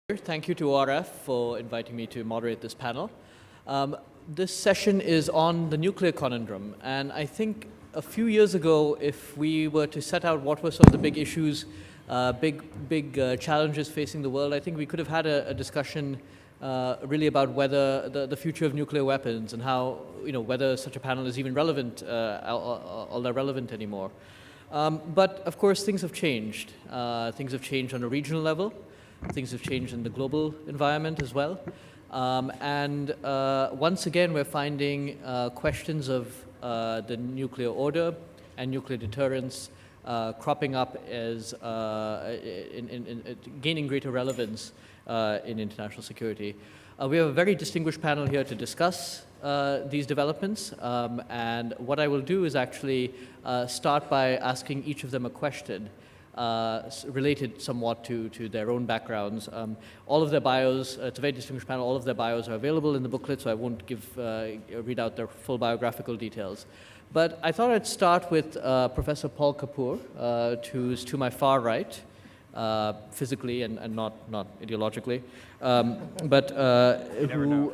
Thank you to ORF for inviting me to moderate this panel. This session is on the nuclear conundrum, and I think a few years ago, if we were to set out what were some of the big issues, big challenges facing the world, I think we could have had a discussion really about whether the future of nuclear weapons and how, whether such a panel is even relevant, all that relevant anymore. But of course, things have changed. Things have changed on a regional level. Things have changed in the global environment as well. Once again, we're finding questions of the nuclear order and nuclear deterrence cropping up as gaining greater relevance in international security. We have a very distinguished panel here to discuss these developments. And what I will do is actually start by asking each of them a question related somewhat to their own backgrounds. All of their bios, it's a very distinguished panel, all of their bios are available in the booklet, so I won't read out their full biographical details. But I thought I'd start with Professor Paul Kapur, who's to my far right, physically and not ideologically, but who,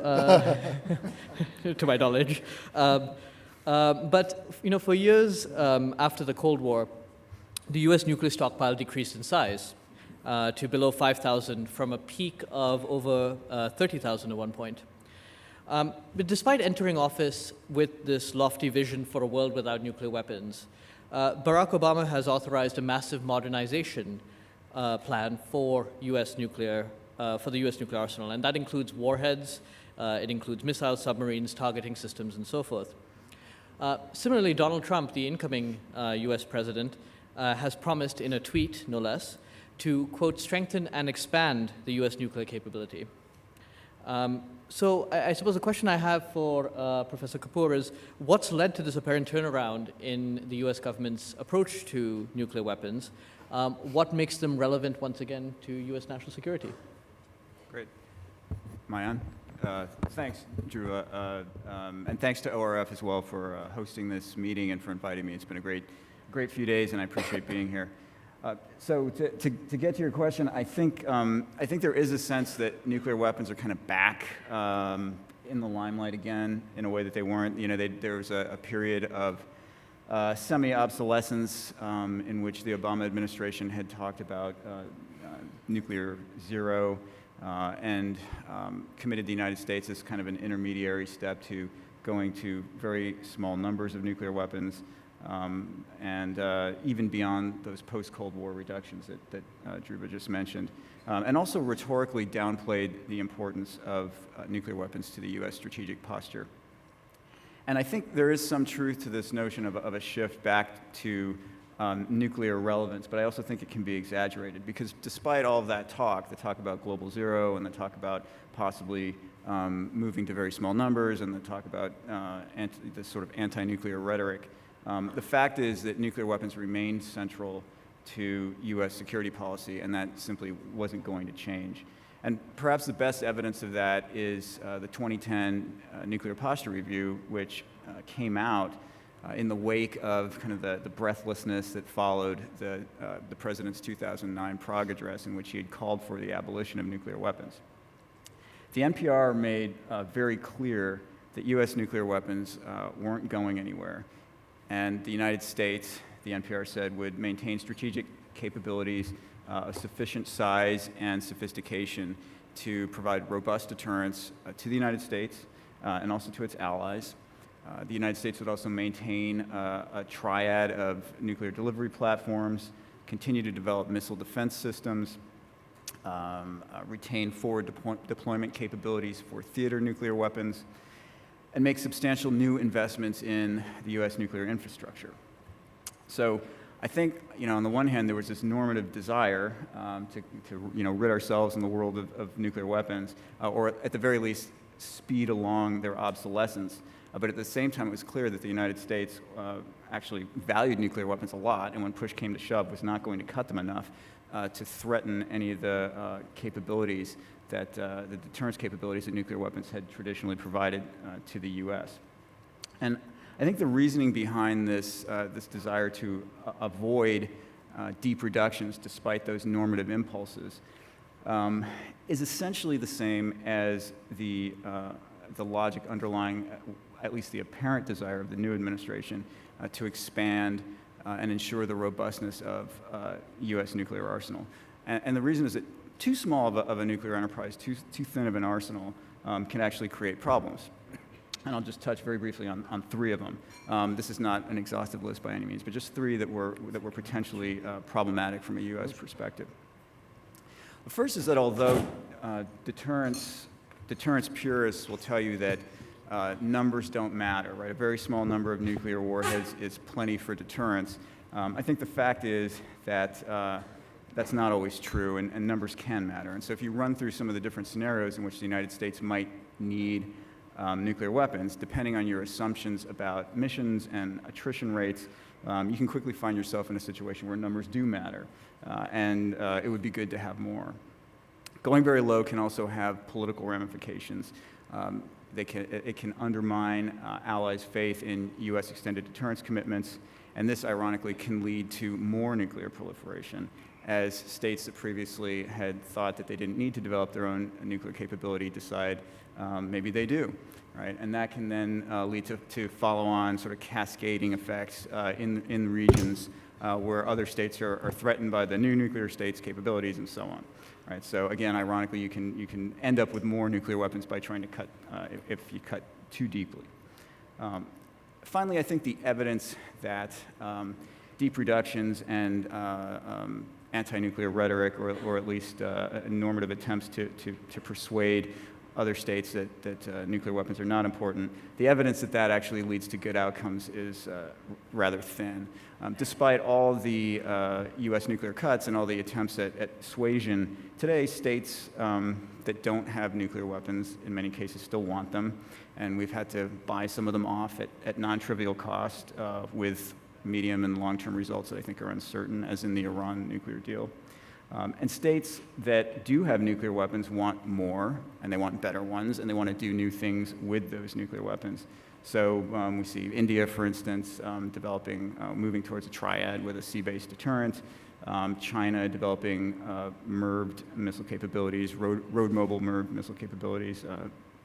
to my knowledge. But for years after the Cold War, the U.S. nuclear stockpile decreased in size to below 5,000 from a peak of over 30,000 at one point. But despite entering office with this lofty vision for a world without nuclear weapons, Barack Obama has authorized a massive modernization plan for the U.S. nuclear arsenal, and that includes warheads, it includes missiles, submarines, targeting systems, and so forth. Similarly, Donald Trump, the incoming U.S. president, has promised in a tweet, no less, to, quote, strengthen and expand the U.S. nuclear capability. So I suppose the question I have for Professor Kapur is, what's led to this apparent turnaround in the U.S. government's approach to nuclear weapons? What makes them relevant, once again, to U.S. national security? Great. Am I on? Thanks, Dhruva, and thanks to ORF as well for hosting this meeting and for inviting me. It's been a great few days, and I appreciate being here. So to get to your question, I think there is a sense that nuclear weapons are kind of back in the limelight again in a way that they weren't. There was a period of semi-obsolescence in which the Obama administration had talked about nuclear zero and committed the United States as kind of an intermediary step to going to very small numbers of nuclear weapons. And even beyond those post-Cold War reductions that Dhruva just mentioned, and also rhetorically downplayed the importance of nuclear weapons to the U.S. strategic posture. And I think there is some truth to this notion of a shift back to nuclear relevance, but I also think it can be exaggerated, because despite all of that talk, the talk about global zero and the talk about possibly moving to very small numbers and the talk about the sort of anti-nuclear rhetoric, the fact is that nuclear weapons remain central to U.S. security policy, and that simply wasn't going to change. And perhaps the best evidence of that is the 2010 Nuclear Posture Review, which came out in the wake of kind of the breathlessness that followed the president's 2009 Prague address, in which he had called for the abolition of nuclear weapons. The NPR made very clear that U.S. nuclear weapons weren't going anywhere. And the United States, the NPR said, would maintain strategic capabilities of sufficient size and sophistication to provide robust deterrence to the United States and also to its allies. The United States would also maintain a triad of nuclear delivery platforms, continue to develop missile defense systems, retain forward deployment capabilities for theater nuclear weapons, and make substantial new investments in the U.S. nuclear infrastructure. So I think, on the one hand, there was this normative desire to rid ourselves in the world of nuclear weapons, or at the very least, speed along their obsolescence. But at the same time, it was clear that the United States actually valued nuclear weapons a lot, and when push came to shove, was not going to cut them enough to threaten any of the capabilities that the deterrence capabilities that nuclear weapons had traditionally provided to the U.S. And I think the reasoning behind this desire to avoid deep reductions despite those normative impulses is essentially the same as the logic underlying at least the apparent desire of the new administration to expand and ensure the robustness of U.S. nuclear arsenal. And the reason is that too small of a nuclear enterprise, too thin of an arsenal, can actually create problems. And I'll just touch very briefly on three of them. This is not an exhaustive list by any means, but just three that were potentially problematic from a U.S. perspective. The first is that although deterrence purists will tell you that numbers don't matter, right? A very small number of nuclear warheads is plenty for deterrence. I think the fact is that that's not always true, and numbers can matter. And so if you run through some of the different scenarios in which the United States might need nuclear weapons, depending on your assumptions about missions and attrition rates, you can quickly find yourself in a situation where numbers do matter, and it would be good to have more. Going very low can also have political ramifications. It can undermine allies' faith in U.S. extended deterrence commitments, and this, ironically, can lead to more nuclear proliferation, as states that previously had thought that they didn't need to develop their own nuclear capability decide maybe they do, right? And that can then lead to follow-on sort of cascading effects in regions where other states are threatened by the new nuclear state's capabilities and so on, right? So again, ironically, you can end up with more nuclear weapons by trying to cut, if you cut too deeply. Finally, I think the evidence that deep reductions and anti-nuclear rhetoric, or at least normative attempts to persuade other states that nuclear weapons are not important, the evidence that actually leads to good outcomes is rather thin. Despite all the U.S. nuclear cuts and all the attempts at suasion, today states that don't have nuclear weapons in many cases still want them, and we've had to buy some of them off at non-trivial cost with medium and long-term results that I think are uncertain, as in the Iran nuclear deal. And states that do have nuclear weapons want more, and they want better ones, and they want to do new things with those nuclear weapons. So we see India, for instance, moving towards a triad with a sea-based deterrent, China developing MIRV missile capabilities, road mobile MIRV missile capabilities,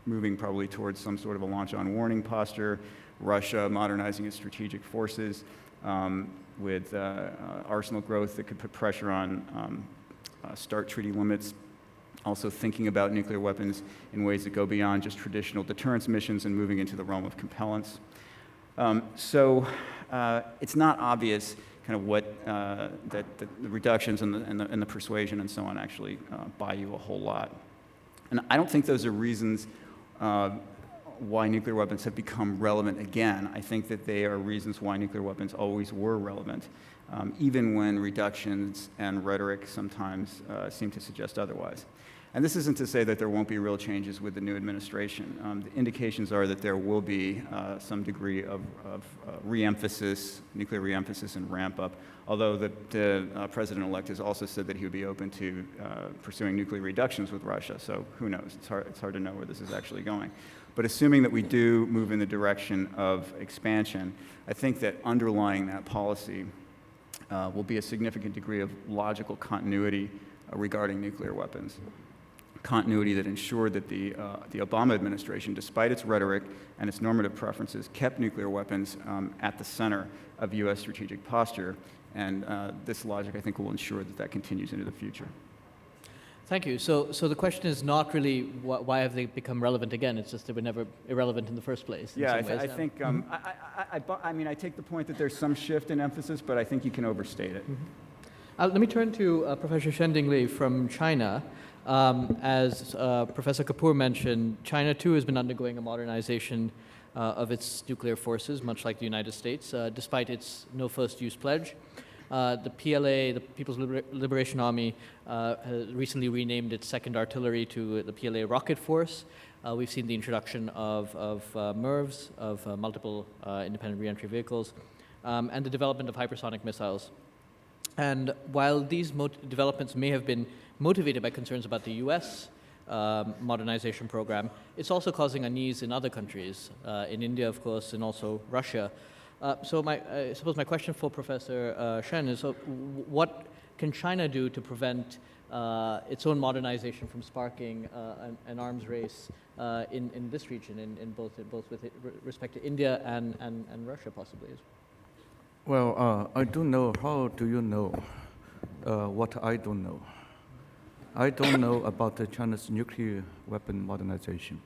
moving probably towards some sort of a launch-on-warning posture, Russia modernizing its strategic forces with arsenal growth that could put pressure on START treaty limits, also thinking about nuclear weapons in ways that go beyond just traditional deterrence missions and moving into the realm of compellence. So it's not obvious kind of what that the reductions and the persuasion and so on actually buy you a whole lot. And I don't think those are reasons why nuclear weapons have become relevant again. I think that they are reasons why nuclear weapons always were relevant, even when reductions and rhetoric sometimes seem to suggest otherwise. And this isn't to say that there won't be real changes with the new administration. The indications are that there will be some degree of re-emphasis, nuclear re-emphasis and ramp up, although the president-elect has also said that he would be open to pursuing nuclear reductions with Russia, so who knows? It's hard to know where this is actually going. But assuming that we do move in the direction of expansion, I think that underlying that policy will be a significant degree of logical continuity regarding nuclear weapons. Continuity that ensured that the Obama administration, despite its rhetoric and its normative preferences, kept nuclear weapons at the center of U.S. strategic posture. And this logic, I think, will ensure that continues into the future. Thank you. So the question is not really why have they become relevant again? It's just they were never irrelevant in the first place. Yeah, I think I mean I take the point that there's some shift in emphasis, but I think you can overstate it. Let me turn to Professor Shen Dingli from China. As Professor Kapur mentioned, China too has been undergoing a modernization of its nuclear forces, much like the United States, despite its no first use pledge. The PLA, the People's Liberation Army, has recently renamed its 2nd Artillery to the PLA Rocket Force. We've seen the introduction of MIRVs, of multiple independent reentry vehicles, and the development of hypersonic missiles. And while these developments may have been motivated by concerns about the U.S. Modernization program, it's also causing unease in other countries, in India, of course, and also Russia. So I suppose my question for Professor Shen is, what can China do to prevent its own modernization from sparking an arms race in this region, in both with respect to India and Russia possibly? Well, I don't know. How do you know what I don't know? I don't know about China's nuclear weapon modernization.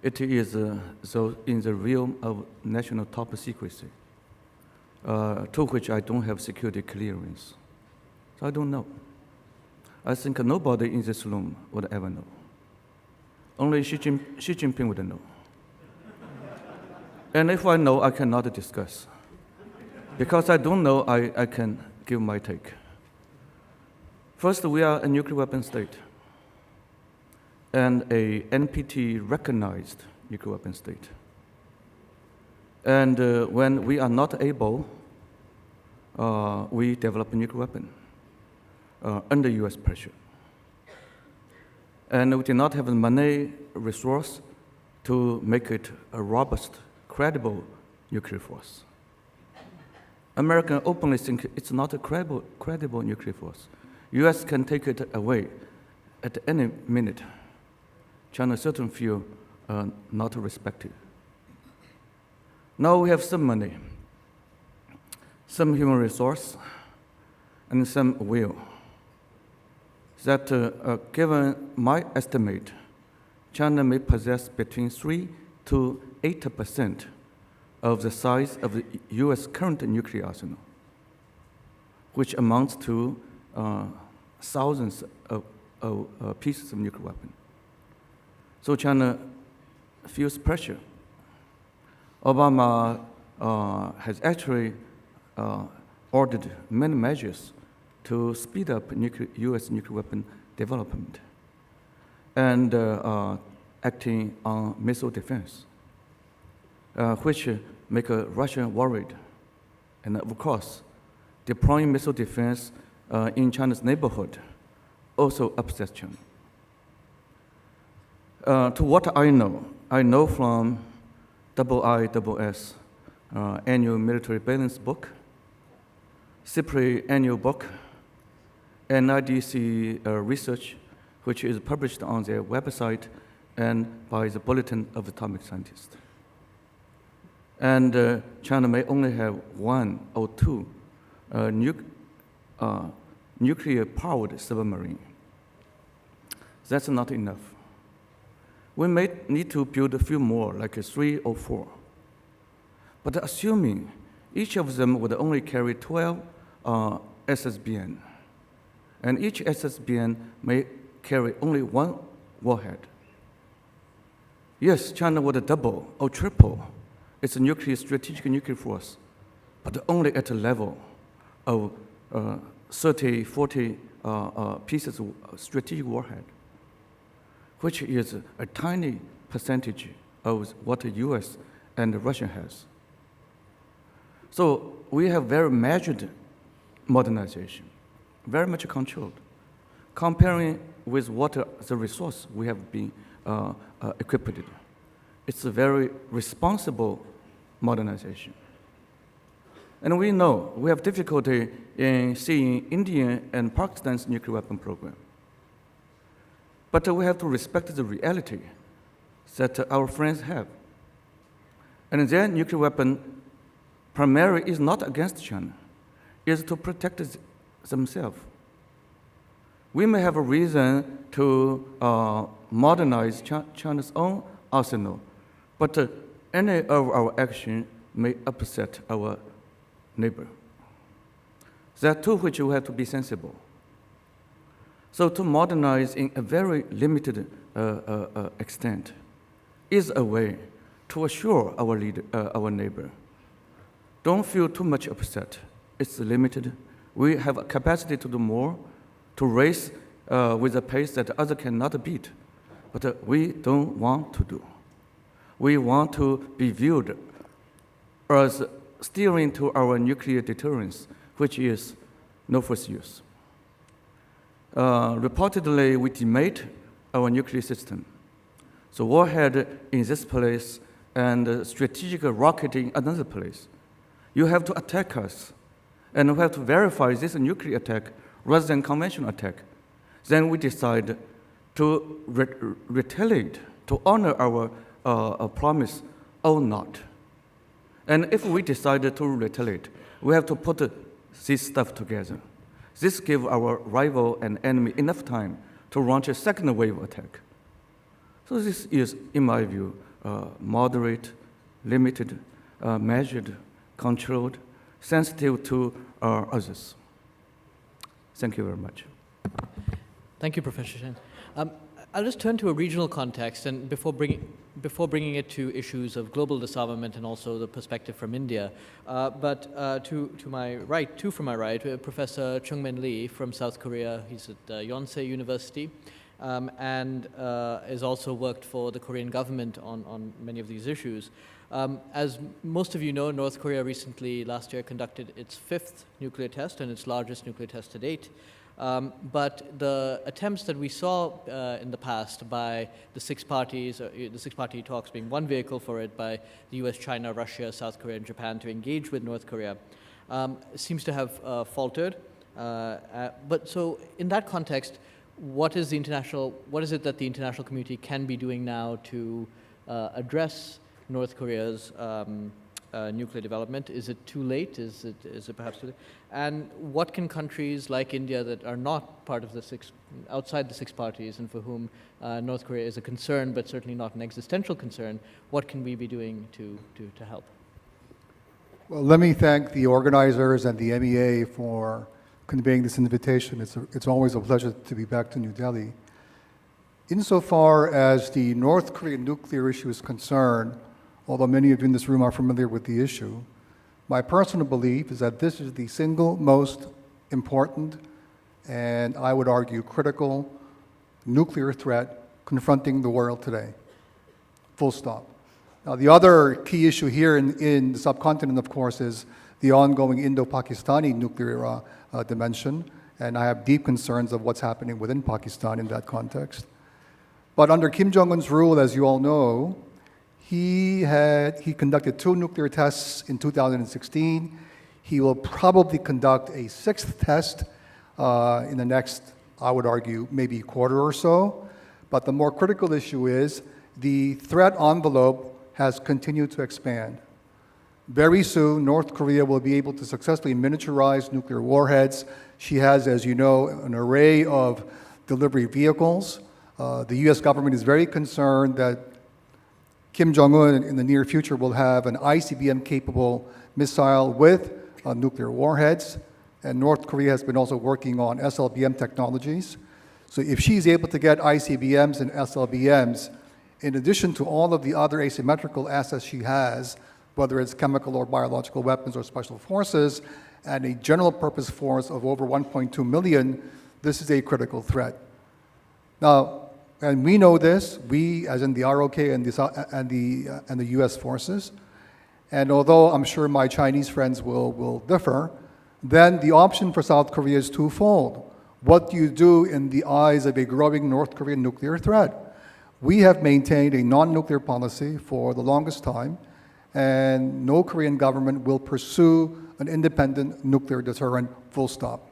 It is so in the realm of national top secrecy, to which I don't have security clearance. So I don't know. I think nobody in this room would ever know. Only Xi Jinping would know. And if I know, I cannot discuss. Because I don't know, I can give my take. First, we are a nuclear weapon state and a NPT-recognized nuclear weapon state. And when we are not able, we develop a nuclear weapon under US pressure. And we do not have the money, resource to make it a robust, credible nuclear force. Americans openly think it's not a credible nuclear force. US can take it away at any minute. China certainly feel not respected. Now we have some money, some human resource, and some will. That given my estimate, China may possess between 3 to 8% of the size of the US current nuclear arsenal, which amounts to thousands of pieces of nuclear weapon. So China feels pressure. Obama has actually ordered many measures to speed up US nuclear weapon development and acting on missile defense, which make Russia worried. And of course, deploying missile defense in China's neighborhood also upsets China. To what I know from IISS annual military balance book, CIPRI annual book, and IDC research, which is published on their website and by the Bulletin of Atomic Scientists. And China may only have 1 or 2 nuclear-powered submarine. That's not enough. We may need to build a few more, like 3 or 4. But assuming each of them would only carry 12 SSBN, and each SSBN may carry only 1 warhead. Yes, China would double or triple its strategic nuclear force, but only at a level of 30, 40 pieces of strategic warhead, which is a tiny percentage of what the US and Russia has. So we have very measured modernization, very much controlled, comparing with what the resource we have been equipped with. It's a very responsible modernization. And we know we have difficulty in seeing India and Pakistan's nuclear weapon program. But we have to respect the reality that our friends have. And their nuclear weapon primarily is not against China, is to protect themselves. We may have a reason to modernize China's own arsenal, but any of our action may upset our neighbor. There are two which we have to be sensible. So to modernize in a very limited extent is a way to assure our neighbor. Don't feel too much upset. It's limited. We have a capacity to do more, to race with a pace that others cannot beat, but we don't want to do. We want to be viewed as steering to our nuclear deterrence, which is no first use. Reportedly, we demate our nuclear system. So warhead in this place and strategic rocket in another place. You have to attack us and we have to verify this is a nuclear attack rather than conventional attack. Then we decide to retaliate, to honor our promise or not. And if we decide to retaliate, we have to put this stuff together. This gives our rival and enemy enough time to launch a second wave attack. So this is, in my view, moderate, limited, measured, controlled, sensitive to others. Thank you very much. Thank you, Professor Shen. I'll just turn to a regional context, and before bringing it to issues of global disarmament and also the perspective from India. But to my right, two from my right, Professor Chung Lee from South Korea. He's at Yonsei University and has also worked for the Korean government on many of these issues. As most of you know, North Korea recently, last year, conducted its 5th nuclear test and its largest nuclear test to date. But the attempts that we saw in the past by the six parties, the six-party talks being one vehicle for it, by the US, China, Russia, South Korea, and Japan to engage with North Korea, seems to have faltered. But so in that context, what is it that the international community can be doing now to address North Korea's nuclear development? Is it too late? Is it perhaps too late? And what can countries like India that are not part of outside the six parties and for whom North Korea is a concern, but certainly not an existential concern, what can we be doing to help? Well, let me thank the organizers and the MEA for conveying this invitation. It's always a pleasure to be back to New Delhi. Insofar as the North Korean nuclear issue is concerned, although many of you in this room are familiar with the issue, my personal belief is that this is the single most important and, I would argue, critical nuclear threat confronting the world today. Full stop. Now, the other key issue here in the subcontinent, of course, is the ongoing Indo-Pakistani nuclear dimension, and I have deep concerns of what's happening within Pakistan in that context. But under Kim Jong-un's rule, as you all know, he conducted 2 nuclear tests in 2016. He will probably conduct a 6th test in the next, I would argue, maybe quarter or so. But the more critical issue is the threat envelope has continued to expand. Very soon, North Korea will be able to successfully miniaturize nuclear warheads. She has, as you know, an array of delivery vehicles. The US government is very concerned that Kim Jong-un in the near future will have an ICBM-capable missile with nuclear warheads, and North Korea has been also working on SLBM technologies. So if she's able to get ICBMs and SLBMs, in addition to all of the other asymmetrical assets she has, whether it's chemical or biological weapons or special forces, and a general purpose force of over 1.2 million, this is a critical threat. Now, and we know this, we as in the ROK and the US forces, and although I'm sure my Chinese friends will differ, then the option for South Korea is twofold. What do you do in the eyes of a growing North Korean nuclear threat? We have maintained a non-nuclear policy for the longest time, and no Korean government will pursue an independent nuclear deterrent, full stop.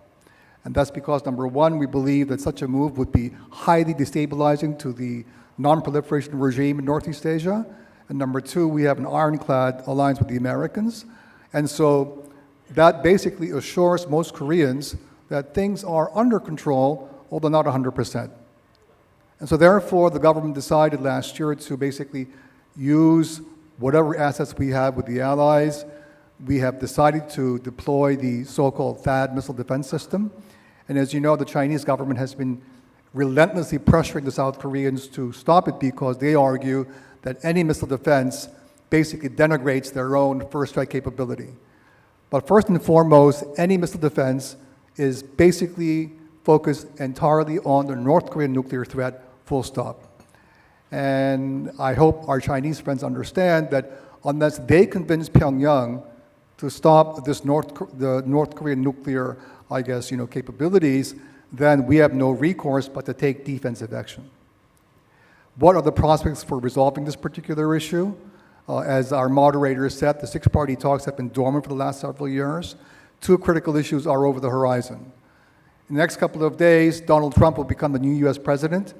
And that's because, number one, we believe that such a move would be highly destabilizing to the non-proliferation regime in Northeast Asia. And number two, we have an ironclad alliance with the Americans. And so that basically assures most Koreans that things are under control, although not 100%. And so therefore, the government decided last year to basically use whatever assets we have with the allies. We have decided to deploy the so-called THAAD missile defense system. And as you know, the Chinese government has been relentlessly pressuring the South Koreans to stop it because they argue that any missile defense basically denigrates their own first strike capability. But first and foremost, any missile defense is basically focused entirely on the North Korean nuclear threat, full stop. And I hope our Chinese friends understand that unless they convince Pyongyang to stop the North Korean nuclear, capabilities, then we have no recourse but to take defensive action. What are the prospects for resolving this particular issue? As our moderator said, the six-party talks have been dormant for the last several years. two critical issues are over the horizon. In the next couple of days, Donald Trump will become the new US president.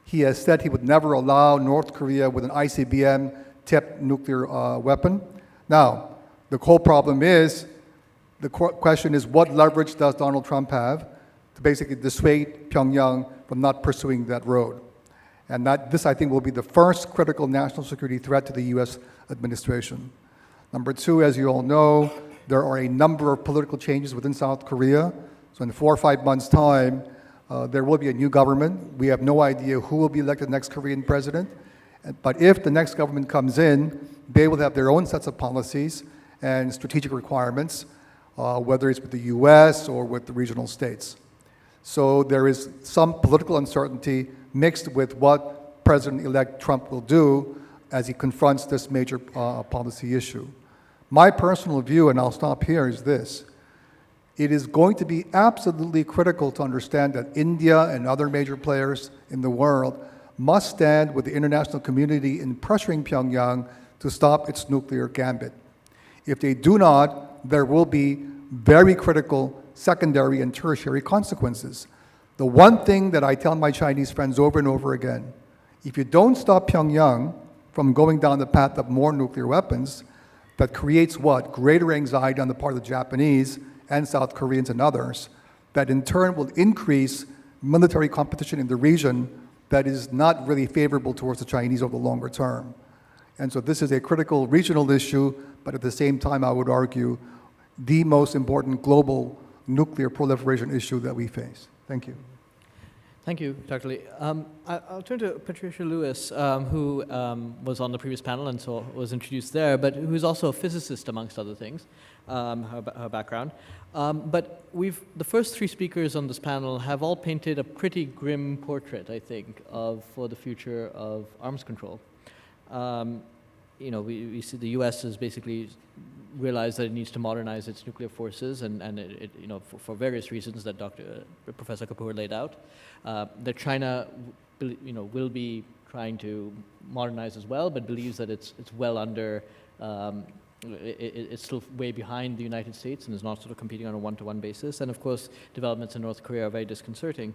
He has said he would never allow North Korea with an ICBM-tipped nuclear weapon. Now, the whole problem is, the question is, what leverage does Donald Trump have to basically dissuade Pyongyang from not pursuing that road? And this, I think, will be the first critical national security threat to the US administration. Number two, as you all know, there are a number of political changes within South Korea. So in 4 or 5 months' time, there will be a new government. We have no idea who will be elected next Korean president. But if the next government comes in, they will have their own sets of policies and strategic requirements, whether it's with the US or with the regional states. So there is some political uncertainty mixed with what President-elect Trump will do as he confronts this major policy issue. My personal view, and I'll stop here, is this. It is going to be absolutely critical to understand that India and other major players in the world must stand with the international community in pressuring Pyongyang to stop its nuclear gambit. If they do not, there will be very critical secondary and tertiary consequences. The one thing that I tell my Chinese friends over and over again, if you don't stop Pyongyang from going down the path of more nuclear weapons, that creates what? Greater anxiety on the part of the Japanese and South Koreans and others, that in turn will increase military competition in the region that is not really favorable towards the Chinese over the longer term. And so this is a critical regional issue, but at the same time, I would argue, the most important global nuclear proliferation issue that we face. Thank you. Thank you, Dr. Lee. I'll turn to Patricia Lewis, who was on the previous panel and so was introduced there, but who's also a physicist, amongst other things, her background. But the first three speakers on this panel have all painted a pretty grim portrait, I think, for the future of arms control. We see the U.S. has basically realized that it needs to modernize its nuclear forces, and it for various reasons that Professor Kapur laid out. That China, will be trying to modernize as well, but believes that it's well under. It's still way behind the United States and is not sort of competing on a one-to-one basis. And of course, developments in North Korea are very disconcerting.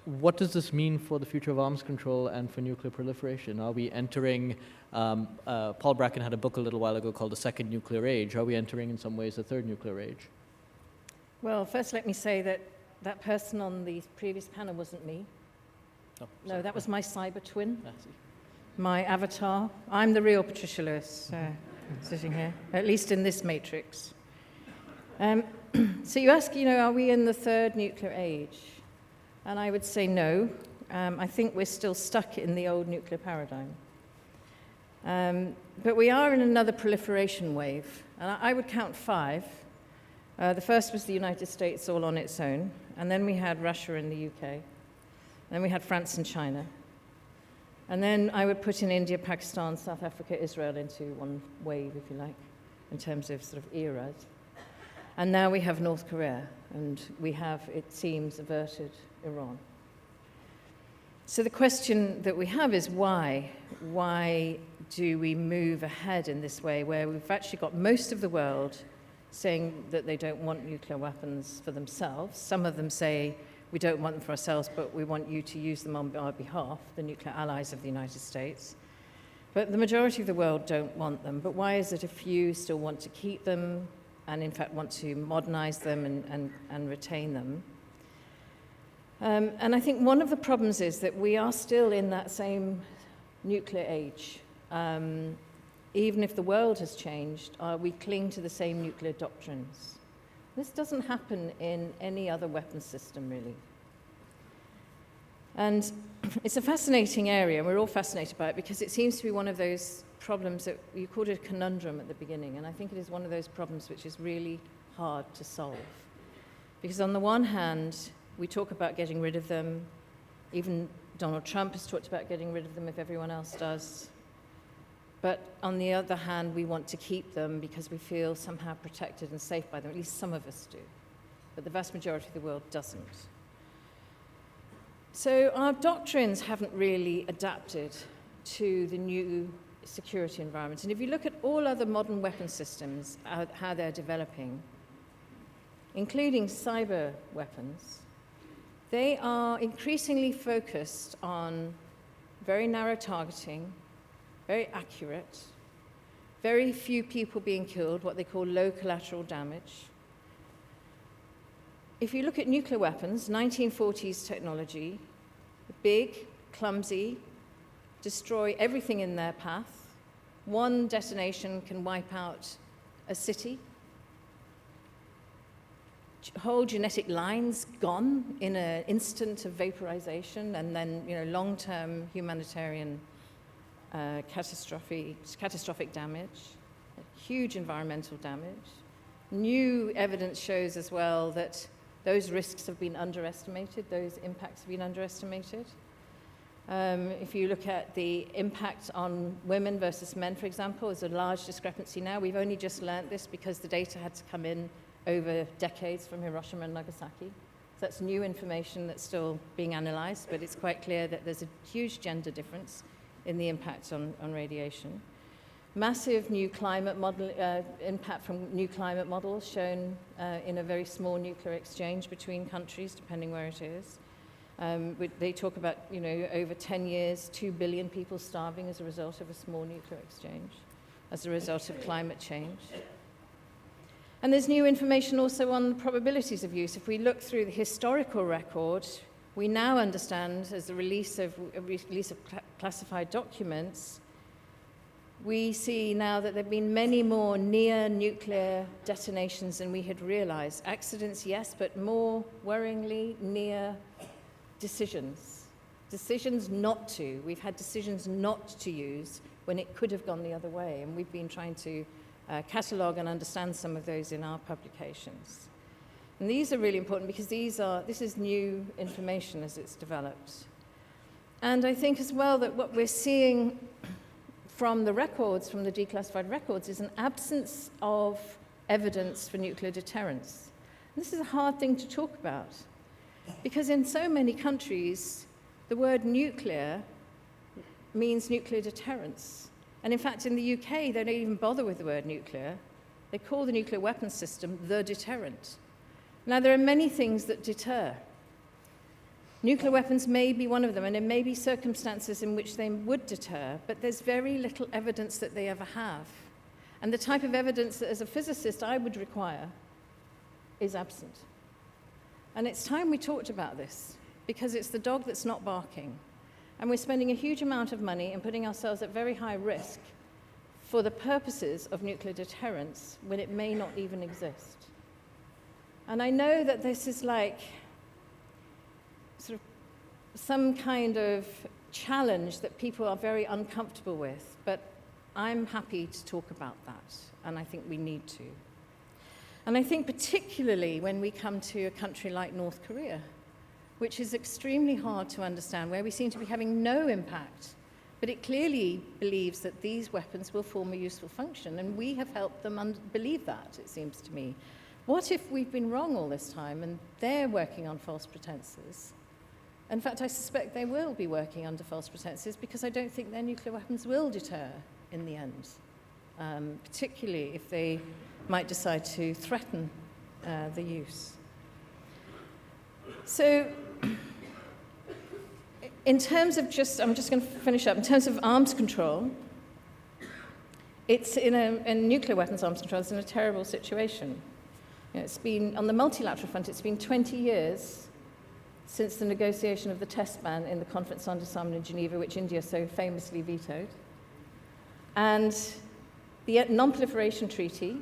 What does this mean for the future of arms control and for nuclear proliferation? Are we entering, Paul Bracken had a book a little while ago called The Second Nuclear Age. Are we entering in some ways the third nuclear age? Well, first let me say that person on the previous panel wasn't me. Oh, no, that was my cyber twin, I see. my avatar. I'm the real Patricia Lewis, sitting here, at least in this matrix. So you ask, are we in the third nuclear age? And I would say no. I think we're still stuck in the old nuclear paradigm. But we are in another proliferation wave, and I would count 5. The first was the United States all on its own, and then we had Russia and the UK, then we had France and China, and then I would put in India, Pakistan, South Africa, Israel into one wave, if you like, in terms of sort of eras. And now we have North Korea, and we have, it seems, averted Iran. So the question that we have is why? Why do we move ahead in this way where we've actually got most of the world saying that they don't want nuclear weapons for themselves? Some of them say, we don't want them for ourselves, but we want you to use them on our behalf, the nuclear allies of the United States. But the majority of the world don't want them. But why is it a few still want to keep them and in fact want to modernize them and retain them? And I think one of the problems is that we are still in that same nuclear age. Even if the world has changed, we cling to the same nuclear doctrines. This doesn't happen in any other weapons system, really. And it's a fascinating area, and we're all fascinated by it, because it seems to be one of those problems that you called it a conundrum at the beginning, and I think it is one of those problems which is really hard to solve. Because on the one hand, we talk about getting rid of them. Even Donald Trump has talked about getting rid of them if everyone else does. But on the other hand, we want to keep them because we feel somehow protected and safe by them. At least some of us do. But the vast majority of the world doesn't. So our doctrines haven't really adapted to the new security environment. And if you look at all other modern weapon systems, how they're developing, including cyber weapons, they are increasingly focused on very narrow targeting, very accurate, very few people being killed, what they call low collateral damage. If you look at nuclear weapons, 1940s technology, big, clumsy, destroy everything in their path. One detonation can wipe out a city. Whole genetic lines gone in an instant of vaporization, and then long-term humanitarian catastrophic damage, huge environmental damage. New evidence shows as well that those risks have been underestimated, those impacts have been underestimated. If you look at the impact on women versus men, for example, there's a large discrepancy now. We've only just learned this because the data had to come in over decades from Hiroshima and Nagasaki. So that's new information that's still being analyzed, but it's quite clear that there's a huge gender difference in the impact on radiation. Massive new climate model, impact from new climate models shown in a very small nuclear exchange between countries, depending where it is. They talk about, over 10 years, 2 billion people starving as a result of a small nuclear exchange, as a result of climate change. And there's new information also on the probabilities of use. If we look through the historical record, we now understand, as the release of classified documents, we see now that there have been many more near-nuclear detonations than we had realized. Accidents, yes, but more worryingly, near decisions. Decisions not to. We've had decisions not to use when it could have gone the other way, and we've been trying to catalogue and understand some of those in our publications. And these are really important because this is new information as it's developed. And I think as well that what we're seeing from the records, from the declassified records, is an absence of evidence for nuclear deterrence. And this is a hard thing to talk about because in so many countries, the word nuclear means nuclear deterrence. And in fact, in the UK, they don't even bother with the word nuclear. They call the nuclear weapons system the deterrent. Now, there are many things that deter. Nuclear weapons may be one of them, and there may be circumstances in which they would deter, but there's very little evidence that they ever have. And the type of evidence that, as a physicist, I would require is absent. And it's time we talked about this, because it's the dog that's not barking. And we're spending a huge amount of money and putting ourselves at very high risk for the purposes of nuclear deterrence when it may not even exist. And I know that this is like sort of some kind of challenge that people are very uncomfortable with, but I'm happy to talk about that, and I think we need to. And I think particularly when we come to a country like North Korea, which is extremely hard to understand, where we seem to be having no impact, but it clearly believes that these weapons will form a useful function, and we have helped them believe that, it seems to me. What if we've been wrong all this time, and they're working on false pretenses? In fact, I suspect they will be working under false pretenses, because I don't think their nuclear weapons will deter in the end, particularly if they might decide to threaten the use. So, in terms of I'm just going to finish up. In terms of arms control, it's in nuclear weapons arms control, it's in a terrible situation. It's been, on the multilateral front, it's been 20 years since the negotiation of the test ban in the Conference on Disarmament in Geneva, which India so famously vetoed. And the Non-Proliferation Treaty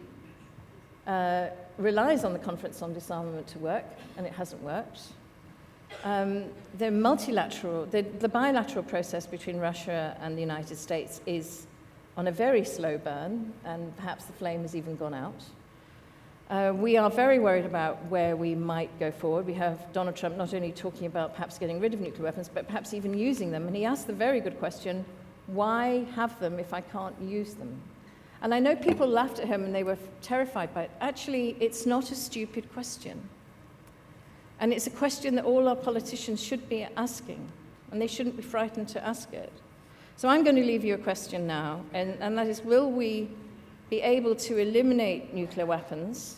relies on the Conference on Disarmament to work, and it hasn't worked. The bilateral process between Russia and the United States is on a very slow burn, and perhaps the flame has even gone out. We are very worried about where we might go forward. We have Donald Trump not only talking about perhaps getting rid of nuclear weapons, but perhaps even using them. And he asked the very good question, why have them if I can't use them? And I know people laughed at him and they were terrified by it. Actually, it's not a stupid question. And it's a question that all our politicians should be asking, and they shouldn't be frightened to ask it. So I'm going to leave you a question now, and that is, will we be able to eliminate nuclear weapons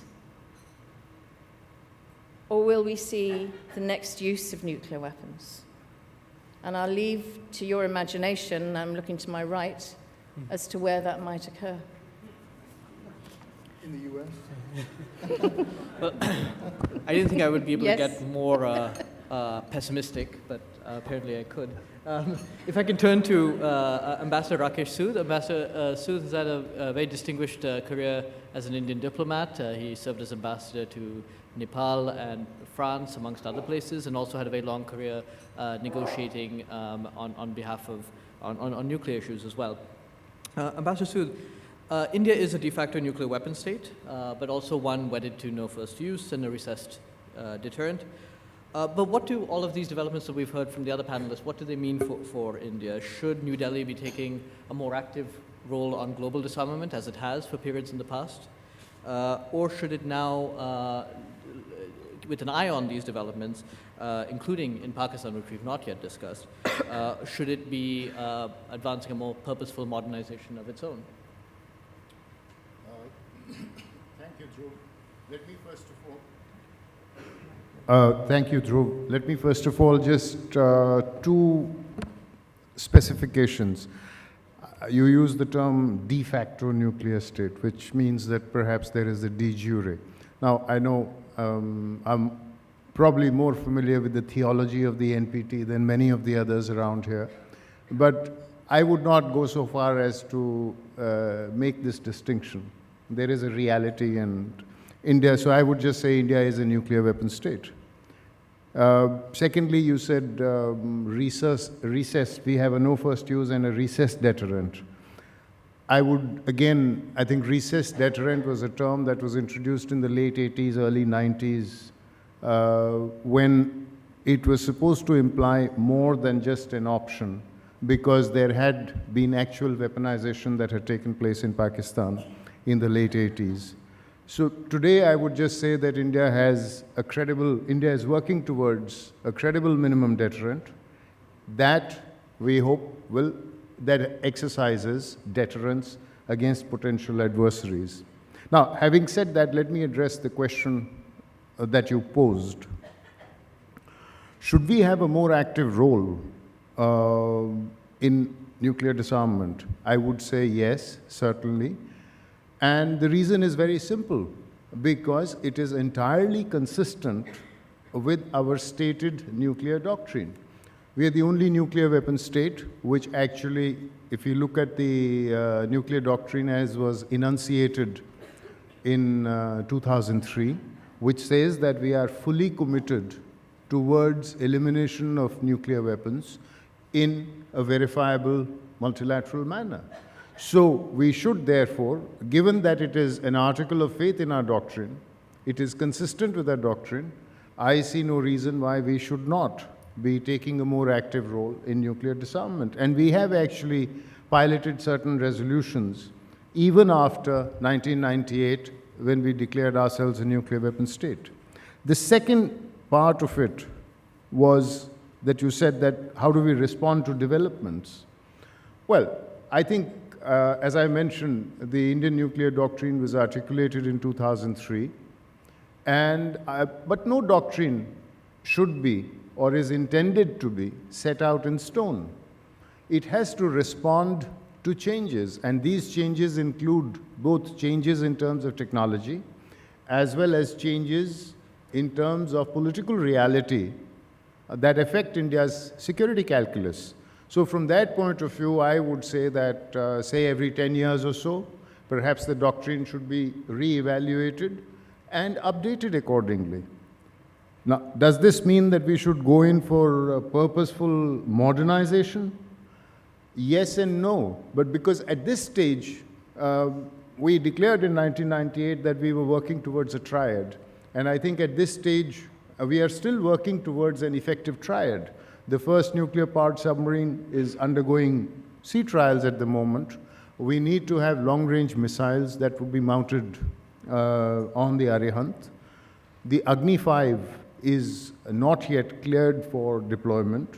or will we see the next use of nuclear weapons? And I'll leave to your imagination, I'm looking to my right, as to where that might occur. In the U.S.? Well, I didn't think I would be able Yes. to get more pessimistic, but apparently I could. If I can turn to Ambassador Rakesh Sood. Ambassador Sood has had a very distinguished career as an Indian diplomat. He served as ambassador to Nepal and France, amongst other places, and also had a very long career negotiating on behalf of on nuclear issues as well. Ambassador Sood, India is a de facto nuclear weapon state, but also one wedded to no first use and a recessed deterrent. But what do all of these developments that we've heard from the other panelists, what do they mean for India? Should New Delhi be taking a more active role on global disarmament, as it has for periods in the past? Or should it now, with an eye on these developments, including in Pakistan, which we've not yet discussed, should it be advancing a more purposeful modernization of its own? Thank you, Dhruv. Let me first of all. Thank you, Dhruv. Let me first of all just two specifications. You use the term de facto nuclear state, which means that perhaps there is a de jure. Now, I know I'm probably more familiar with the theology of the NPT than many of the others around here, but I would not go so far as to make this distinction. There is a reality, and India, so I would just say India is a nuclear weapon state. Secondly, you said recessed, we have a no first use and a recessed deterrent. I would, again, I think recessed deterrent was a term that was introduced in the late 80s, early 90s, when it was supposed to imply more than just an option, because there had been actual weaponization that had taken place in Pakistan in the late 80s. So today I would just say that India is working towards a credible minimum deterrent that we hope that exercises deterrence against potential adversaries. Now, having said that, let me address the question that you posed. Should we have a more active role in nuclear disarmament? I would say yes, certainly. And the reason is very simple, because it is entirely consistent with our stated nuclear doctrine. We are the only nuclear weapon state which actually, if you look at the nuclear doctrine as was enunciated in 2003, which says that we are fully committed towards elimination of nuclear weapons in a verifiable multilateral manner. So we should therefore, given that it is an article of faith in our doctrine, it is consistent with our doctrine, I see no reason why we should not be taking a more active role in nuclear disarmament. And we have actually piloted certain resolutions even after 1998, when we declared ourselves a nuclear weapon state. The second part of it was that you said that how do we respond to developments? Well, I think as I mentioned, the Indian nuclear doctrine was articulated in 2003, but no doctrine should be or is intended to be set out in stone. It has to respond to changes, and these changes include both changes in terms of technology as well as changes in terms of political reality that affect India's security calculus. So from that point of view, I would say that, say every 10 years or so, perhaps the doctrine should be re-evaluated and updated accordingly. Now, does this mean that we should go in for purposeful modernization? Yes and no, but because at this stage, we declared in 1998 that we were working towards a triad, and I think at this stage, we are still working towards an effective triad. The first nuclear-powered submarine is undergoing sea trials at the moment. We need to have long-range missiles that will be mounted on the Arihant. The Agni 5 is not yet cleared for deployment,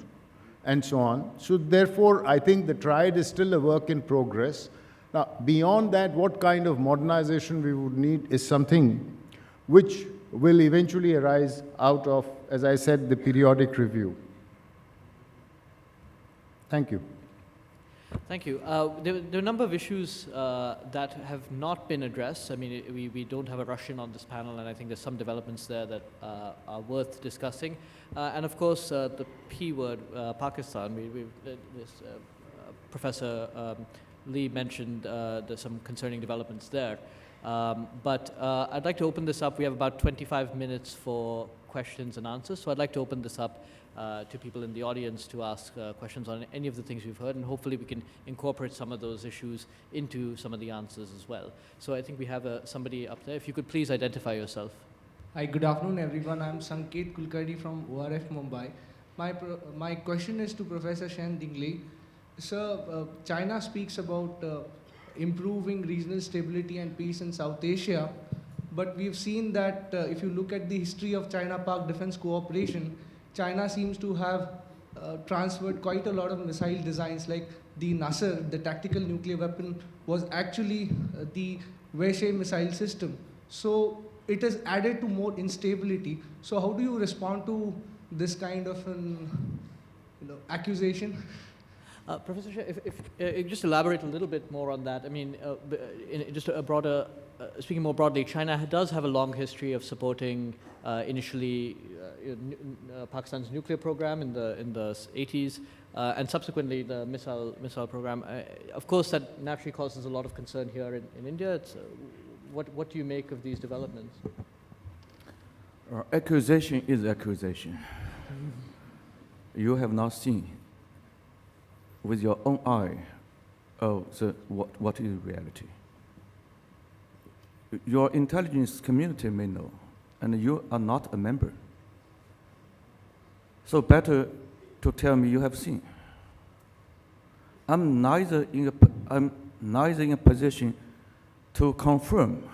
and so on. So therefore, I think the triad is still a work in progress. Now, beyond that, what kind of modernization we would need is something which will eventually arise out of, as I said, the periodic review. Thank you. Thank you. There are a number of issues that have not been addressed. I mean, we don't have a Russian on this panel, and I think there's some developments there that are worth discussing. And of course, the P word, Pakistan. Professor Lee mentioned there's some concerning developments there. But I'd like to open this up. We have about 25 minutes for questions and answers, so I'd like to open this up to people in the audience to ask questions on any of the things we've heard, and hopefully we can incorporate some of those issues into some of the answers as well. So I think we have somebody up there. If you could please identify yourself. Hi, good afternoon everyone. I'm Sanket Kulkarni from ORF Mumbai. My question is to Professor Shen Dingli. Sir, China speaks about improving regional stability and peace in South Asia, but we've seen that if you look at the history of China-Pak defense cooperation, China seems to have transferred quite a lot of missile designs, like the Nasser, the tactical nuclear weapon, was actually the Weishe missile system. So it has added to more instability. So how do you respond to this kind of an accusation? Professor Shah, if just elaborate a little bit more on that. I mean, just a broader, speaking more broadly, China does have a long history of supporting initially Pakistan's nuclear program in the 80s, and subsequently the missile program. Of course, that naturally causes a lot of concern here in India. It's, what do you make of these developments? Accusation is accusation. You have not seen with your own eye what is reality. Your intelligence community may know, and you are not a member. So better to tell me you have seen. I'm neither in a position to confirm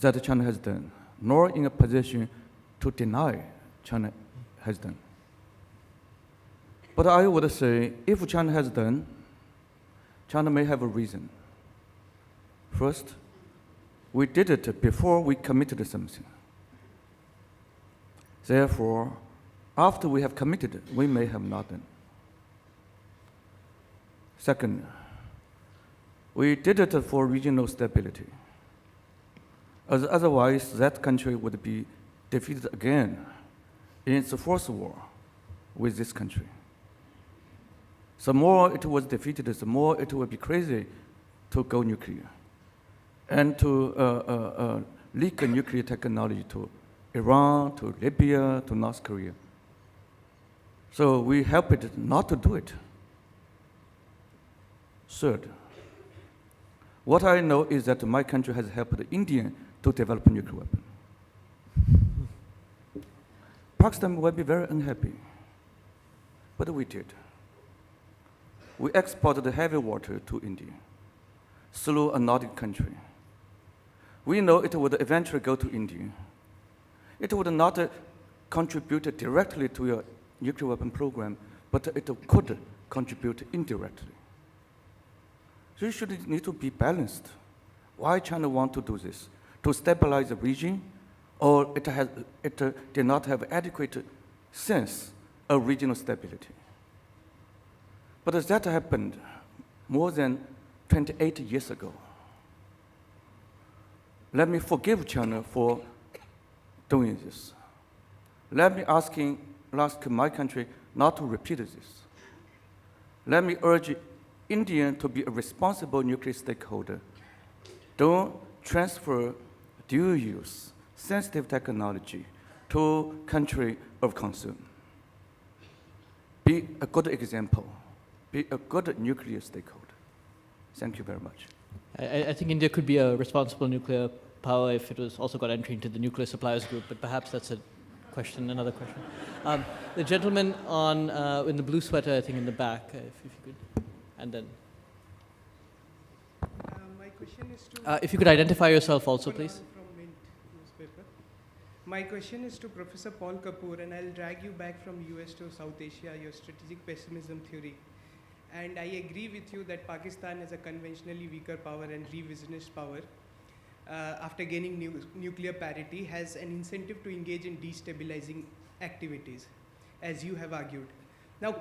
that China has done, nor in a position to deny China has done. But I would say, if China has done, China may have a reason. First, we did it before we committed something. Therefore, after we have committed, we may have not done. Second, we did it for regional stability. Otherwise, that country would be defeated again in its fourth war with this country. The more it was defeated, the more it would be crazy to go nuclear and to leak nuclear technology to Iran, to Libya, to North Korea. So we helped it not to do it. Third, what I know is that my country has helped India to develop a nuclear weapon. Pakistan will be very unhappy, but we did. We exported heavy water to India through a Nordic country. We know it would eventually go to India. It would not contribute directly to your nuclear weapon program, but it could contribute indirectly. So you should need to be balanced. Why China want to do this? To stabilize the region, or it did not have adequate sense of regional stability. But that happened more than 28 years ago. Let me forgive China for doing this. Let me ask my country not to repeat this. Let me urge India to be a responsible nuclear stakeholder. Don't transfer dual-use, sensitive technology to country of concern. Be a good example. Be a good nuclear stakeholder. Thank you very much. I think India could be a responsible nuclear power if it was also got entry into the nuclear suppliers group, but perhaps that's a question, another question. The gentleman in the blue sweater, I think in the back, if you could, and then. My question is to... if you could identify yourself also, please. From Mint newspaper. My question is to Professor Paul Kapur, and I'll drag you back from US to South Asia, your strategic pessimism theory. And I agree with you that Pakistan is a conventionally weaker power and revisionist power. after gaining nuclear parity, has an incentive to engage in destabilizing activities, as you have argued. Now,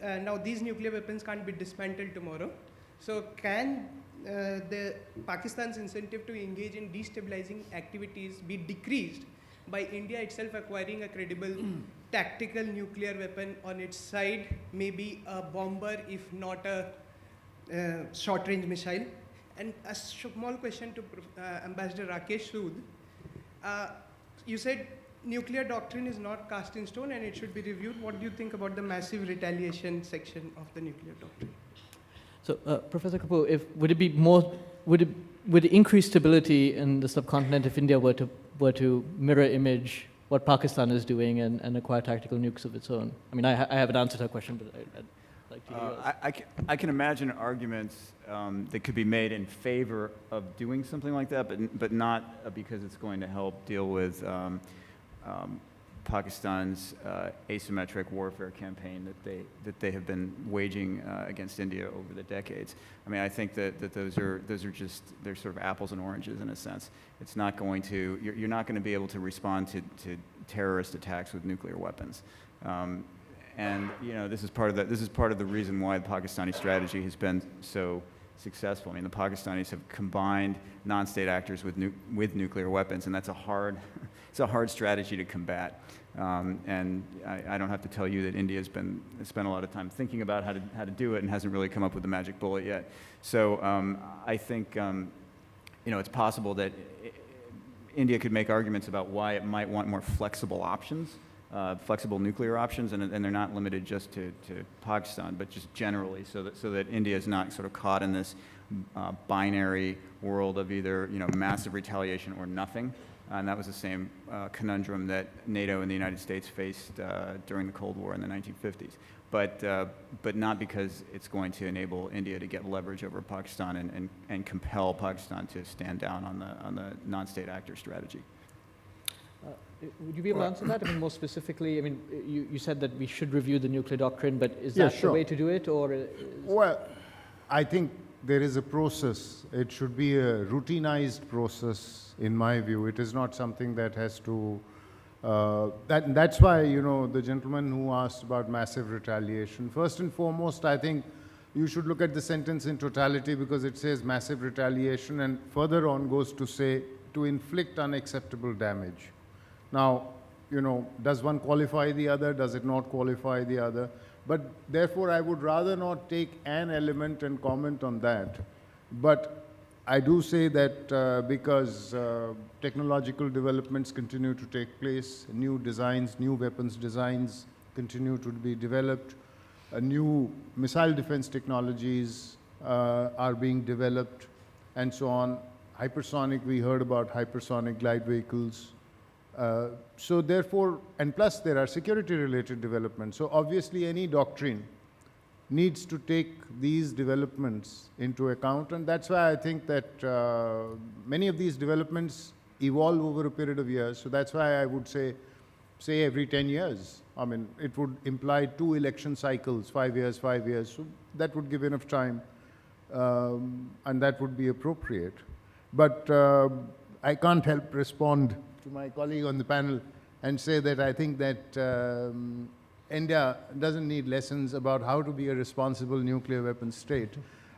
now these nuclear weapons can't be dismantled tomorrow. So can the Pakistan's incentive to engage in destabilizing activities be decreased by India itself acquiring a credible tactical nuclear weapon on its side, maybe a bomber, if not a short-range missile? And a small question to Ambassador Rakesh Sood. You said nuclear doctrine is not cast in stone and it should be reviewed. What do you think about the massive retaliation section of the nuclear doctrine? So, Professor Kapur, would increase stability in the subcontinent if India were to mirror image what Pakistan is doing and acquire tactical nukes of its own? I mean, I haven't answered her question, but I'd like to hear yours. I can imagine arguments that could be made in favor of doing something like that, but not because it's going to help deal with Pakistan's asymmetric warfare campaign that they have been waging against India over the decades. I mean, I think that those are just, they're sort of apples and oranges in a sense. It's not going to, you're not going to be able to respond to terrorist attacks with nuclear weapons. And you know, this is part of the reason why the Pakistani strategy has been so successful. I mean, the Pakistanis have combined non-state actors with nuclear weapons, and that's a hard strategy to combat. And I don't have to tell you that India has spent a lot of time thinking about how to do it and hasn't really come up with the magic bullet yet. So I think you know, it's possible that India could make arguments about why it might want more flexible options. Flexible nuclear options, and they're not limited just to Pakistan, but just generally, so that India is not sort of caught in this binary world of either, you know, massive retaliation or nothing. And that was the same conundrum that NATO and the United States faced during the Cold War in the 1950s. But not because it's going to enable India to get leverage over Pakistan and compel Pakistan to stand down on the non-state actor strategy. Would you be able to answer that? I mean, more specifically, I mean, you said that we should review the nuclear doctrine, but is that the way to do it, or? Well, I think there is a process. It should be a routinized process, in my view. It is not something that has to. That's why, you know, the gentleman who asked about massive retaliation. First and foremost, I think you should look at the sentence in totality, because it says massive retaliation, and further on goes to say to inflict unacceptable damage. Now, you know, does one qualify the other? Does it not qualify the other? But therefore, I would rather not take an element and comment on that. But I do say that because technological developments continue to take place, new designs, new weapons designs continue to be developed, new missile defense technologies are being developed, and so on. Hypersonic, we heard about hypersonic glide vehicles. So therefore, and plus there are security-related developments. So obviously any doctrine needs to take these developments into account, and that's why I think that many of these developments evolve over a period of years. So that's why I would say every 10 years. I mean, it would imply 2 election cycles, 5 years, 5 years. So that would give enough time, and that would be appropriate. But I can't help respond to my colleague on the panel and say that I think that India doesn't need lessons about how to be a responsible nuclear weapons state.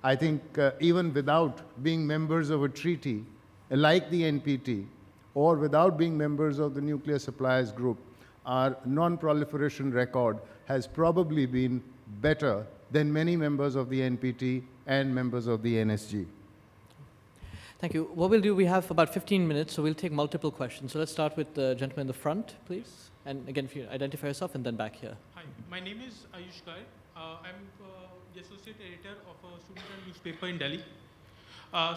I think even without being members of a treaty like the NPT, or without being members of the Nuclear Suppliers Group, our non-proliferation record has probably been better than many members of the NPT and members of the NSG. Thank you. What we'll do, we have about 15 minutes, so we'll take multiple questions. So let's start with the gentleman in the front, please. And again, if you identify yourself, and then back here. Hi, my name is Ayush Gai. I'm the associate editor of a student newspaper in Delhi.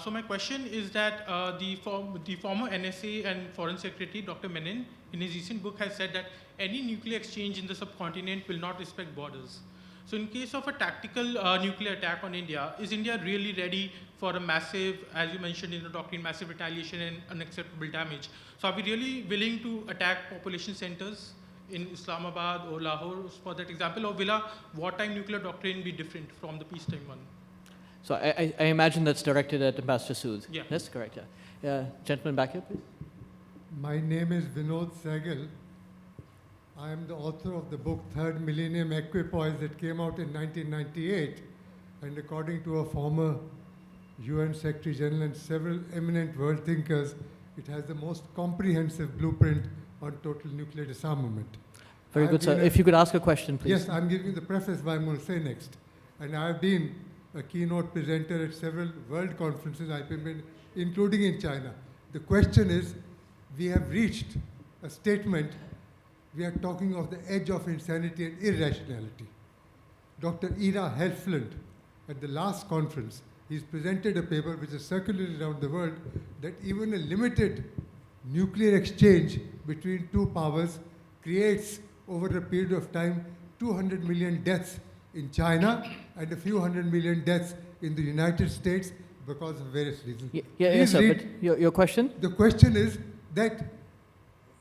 So my question is that the former NSA and Foreign Secretary, Dr. Menon, in his recent book has said that any nuclear exchange in the subcontinent will not respect borders. So in case of a tactical nuclear attack on India, is India really ready for a massive, as you mentioned in the doctrine, massive retaliation and unacceptable damage? So are we really willing to attack population centers in Islamabad or Lahore, for that example, or will a wartime nuclear doctrine be different from the peacetime one? So I imagine that's directed at Ambassador Sood. Yeah. That's correct, yeah. Gentleman back here, please. My name is Vinod Sehgal. I am the author of the book Third Millennium Equipoise that came out in 1998. And according to a former UN Secretary General and several eminent world thinkers, it has the most comprehensive blueprint on total nuclear disarmament. Very good, sir. If you could ask a question, please. Yes, I'm giving the preface what I'm going to say next. And I've been a keynote presenter at several world conferences, I've been, including in China. The question is, we have reached a statement, we are talking of the edge of insanity and irrationality. Dr. Ira Helfland, at the last conference, he's presented a paper which is circulated around the world that even a limited nuclear exchange between two powers creates, over a period of time, 200 million deaths in China and a few hundred million deaths in the United States because of various reasons. Yes, sir, but your question? The question is that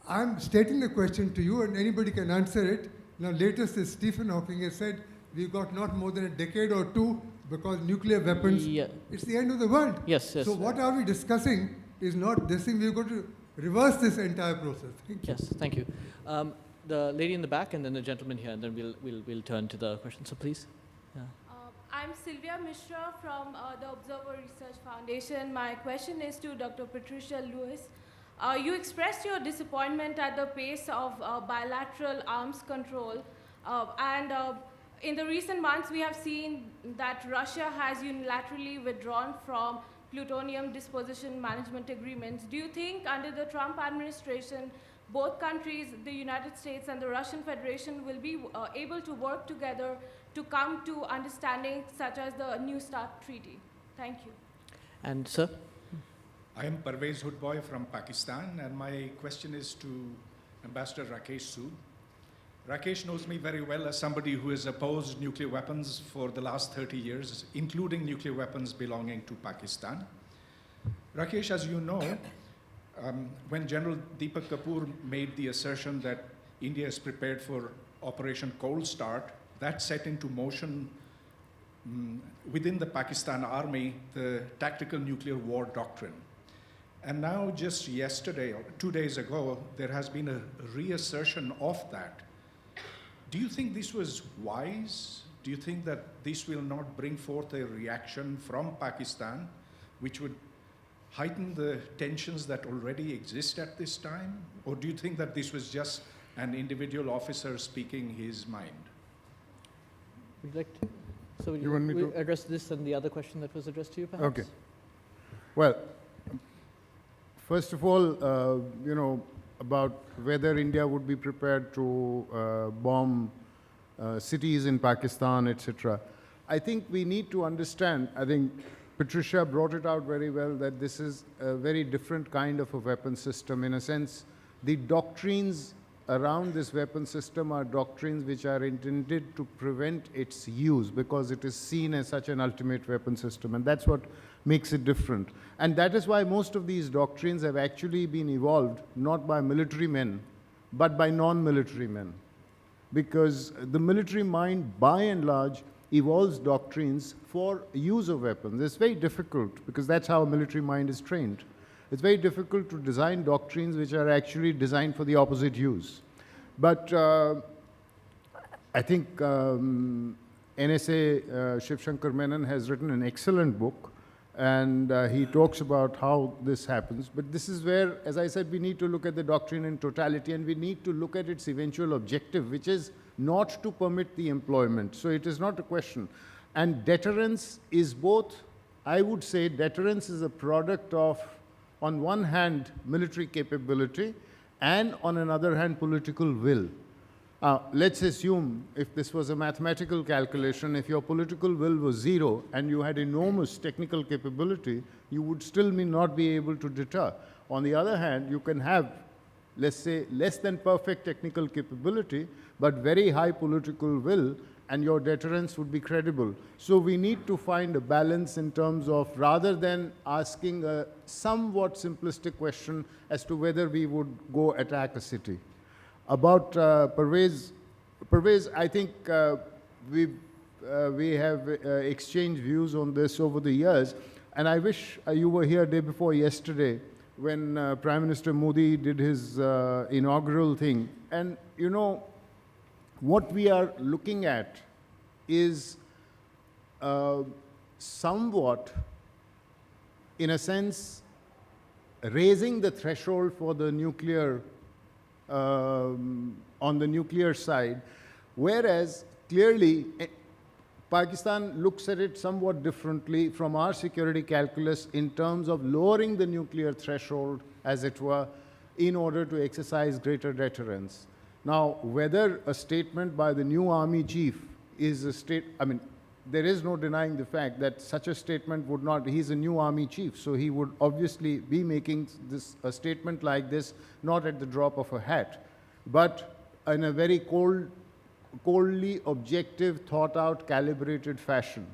I'm stating the question to you and anybody can answer it. Now, latest is Stephen Hawking has said we've got not more than a decade or two because nuclear weapons, it's the end of the world. Yes, yes. So what are we discussing is not this thing, we've got to reverse this entire process. Thank you. Yes, thank you. The lady in the back and then the gentleman here, and then we'll turn to the question. So please. Yeah. I'm Sylvia Mishra from the Observer Research Foundation. My question is to Dr. Patricia Lewis. You expressed your disappointment at the pace of bilateral arms control. In the recent months, we have seen that Russia has unilaterally withdrawn from plutonium disposition management agreements. Do you think under the Trump administration, both countries, the United States and the Russian Federation, will be able to work together to come to understanding such as the New START Treaty? Thank you. And sir? I am Parvez Hudboy from Pakistan, and my question is to Ambassador Rakesh Sood. Rakesh knows me very well as somebody who has opposed nuclear weapons for the last 30 years, including nuclear weapons belonging to Pakistan. Rakesh, as you know, when General Deepak Kapur made the assertion that India is prepared for Operation Cold Start, that set into motion within the Pakistan army the tactical nuclear war doctrine. And now just yesterday, or 2 days ago, there has been a reassertion of that. Do you think this was wise? Do you think that this will not bring forth a reaction from Pakistan, which would heighten the tensions that already exist at this time? Or do you think that this was just an individual officer speaking his mind? Would you like to? So You want me to address this and the other question that was addressed to you, perhaps? Okay. Well, first of all, about whether India would be prepared to bomb cities in Pakistan, etc. I think we need to understand, I think Patricia brought it out very well, that this is a very different kind of a weapon system. In a sense, the doctrines around this weapon system are doctrines which are intended to prevent its use because it is seen as such an ultimate weapon system, and that's what makes it different. And that is why most of these doctrines have actually been evolved not by military men, but by non-military men. Because the military mind, by and large, evolves doctrines for use of weapons. It's very difficult, because that's how a military mind is trained. It's very difficult to design doctrines which are actually designed for the opposite use. But I think NSA Shiv Shankar Menon has written an excellent book, and he talks about how this happens. But this is where, as I said, we need to look at the doctrine in totality, and we need to look at its eventual objective, which is not to permit the employment. So it is not a question. And deterrence is both, I would say, deterrence is a product of, on one hand, military capability, and on another hand, political will. Let's assume, if this was a mathematical calculation, if your political will was zero and you had enormous technical capability, you would still not be able to deter. On the other hand, you can have, let's say, less than perfect technical capability, but very high political will, and your deterrence would be credible. So we need to find a balance in terms of, rather than asking a somewhat simplistic question as to whether we would go attack a city. About Parvez, I think we have exchanged views on this over the years. and I wish you were here day before yesterday when Prime Minister Modi did his inaugural thing. And you know, what we are looking at is somewhat, in a sense, raising the threshold for the nuclear, on the nuclear side, whereas clearly Pakistan looks at it somewhat differently from our security calculus in terms of lowering the nuclear threshold, as it were, in order to exercise greater deterrence. Now, whether a statement by the new army chief is I mean, there is no denying the fact that such a statement would not, he's a new army chief, so he would obviously be making a statement like this, not at the drop of a hat, but in a very coldly objective, thought-out, calibrated fashion.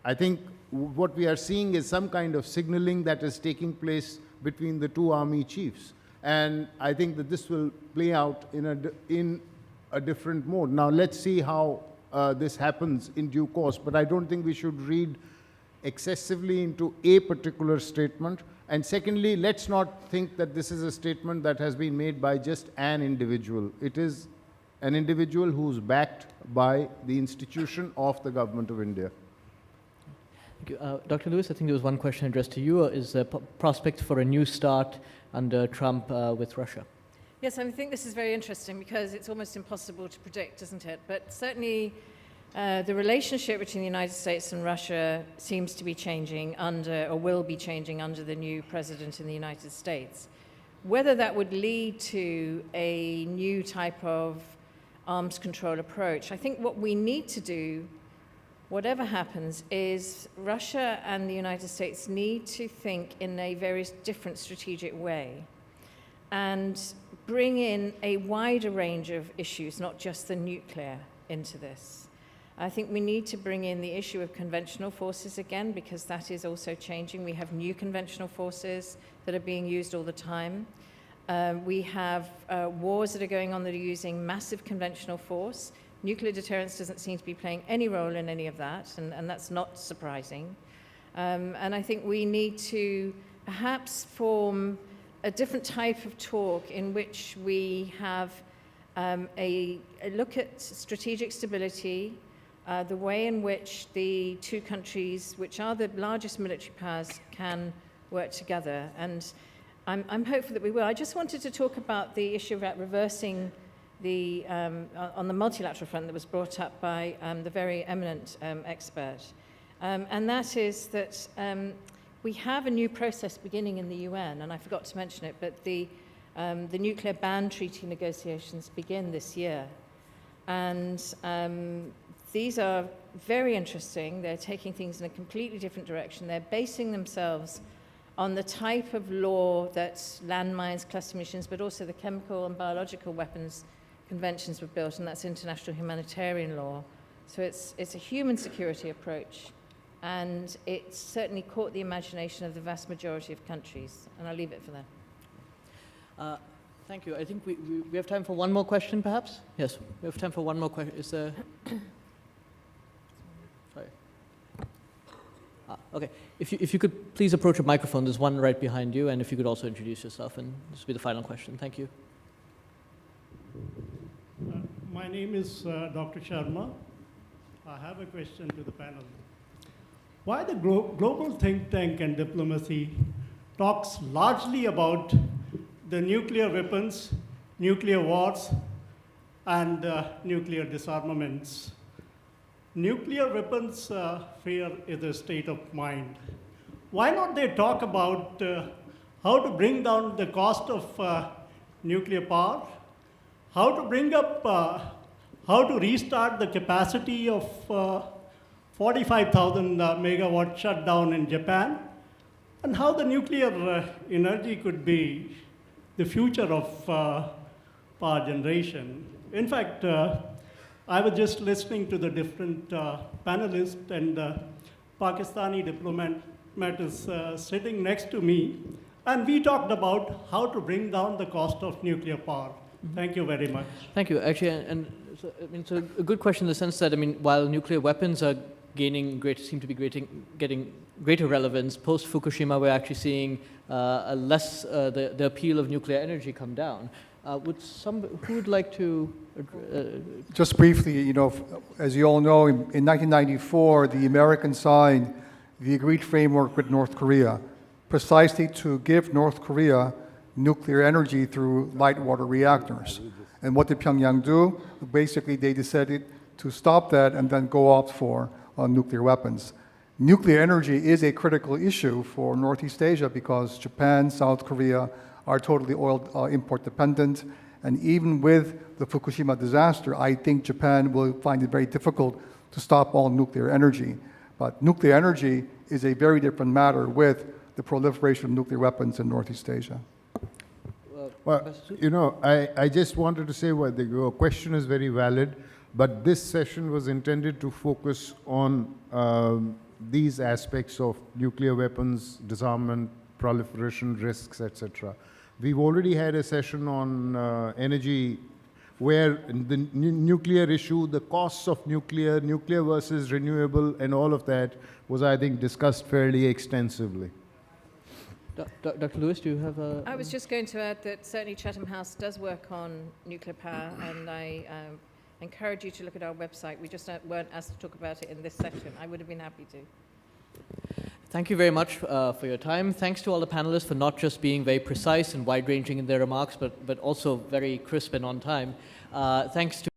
I think what we are seeing is some kind of signaling that is taking place between the two army chiefs. And I think that this will play out in a different mode. Now, let's see how this happens in due course, but I don't think we should read excessively into a particular statement. And secondly, let's not think that this is a statement that has been made by just an individual. It is an individual who's backed by the institution of the Government of India. Thank you. Dr. Lewis, I think there was one question addressed to you. Is there prospect for a new start under Trump with Russia? Yes, I think this is very interesting because it's almost impossible to predict, isn't it? But certainly the relationship between the United States and Russia seems to be changing under, or will be changing under the new president in the United States. Whether that would lead to a new type of arms control approach, I think what we need to do, whatever happens, is Russia and the United States need to think in a very different strategic way and bring in a wider range of issues, not just the nuclear, into this. I think we need to bring in the issue of conventional forces again, because that is also changing. We have new conventional forces that are being used all the time. We have wars that are going on that are using massive conventional force. Nuclear deterrence doesn't seem to be playing any role in any of that, and that's not surprising. And I think we need to perhaps form a different type of talk in which we have a look at strategic stability, the way in which the two countries, which are the largest military powers, can work together. And I'm hopeful that we will. I just wanted to talk about the issue about reversing the, on the multilateral front that was brought up by the very eminent expert. And that is that we have a new process beginning in the UN, and I forgot to mention it, but the nuclear ban treaty negotiations begin this year. And these are very interesting. They're taking things in a completely different direction. They're basing themselves on the type of law that landmines, cluster munitions, but also the chemical and biological weapons conventions were built, and that's international humanitarian law. So it's a human security approach, and it certainly caught the imagination of the vast majority of countries, and I'll leave it for them. Thank you. I think we have time for one more question, perhaps? Yes, we have time for one more question. Is there... Sorry. Okay. If you could please approach a microphone. There's one right behind you, and if you could also introduce yourself, and this will be the final question. Thank you. My name is Dr. Sharma. I have a question to the panel. Why the global think tank and diplomacy talks largely about the nuclear weapons, nuclear wars, and nuclear disarmaments? Nuclear weapons fear is a state of mind. Why not they talk about how to bring down the cost of nuclear power, how to bring up, how to restart the capacity of 45,000 megawatt shutdown in Japan, and how the nuclear energy could be the future of power generation. In fact, I was just listening to the different panelists, and Pakistani diplomat is sitting next to me, and we talked about how to bring down the cost of nuclear power. Thank you very much. Thank you. Actually, and so, I mean, it's a good question in the sense that, I mean, while nuclear weapons are seem to be getting greater relevance. Post Fukushima, we're actually seeing the appeal of nuclear energy come down. Who would like to? Just briefly, as you all know, in 1994, the Americans signed the agreed framework with North Korea, precisely to give North Korea nuclear energy through light water reactors. And what did Pyongyang do? Basically, they decided to stop that and then go opt for nuclear weapons. Nuclear energy is a critical issue for Northeast Asia because Japan, South Korea are totally oil import dependent. And even with the Fukushima disaster, I think Japan will find it very difficult to stop all nuclear energy. But nuclear energy is a very different matter with the proliferation of nuclear weapons in Northeast Asia. Well, I just wanted to say your question is very valid, but this session was intended to focus on these aspects of nuclear weapons, disarmament, proliferation risks, etc. We've already had a session on energy where the nuclear issue, the costs of nuclear versus renewable, and all of that was, I think, discussed fairly extensively. Dr. Lewis, do you have a... I was just going to add that certainly Chatham House does work on nuclear power, and I encourage you to look at our website. We just weren't asked to talk about it in this session. I would have been happy to. Thank you very much for your time. Thanks to all the panelists for not just being very precise and wide-ranging in their remarks, but also very crisp and on time. Thanks to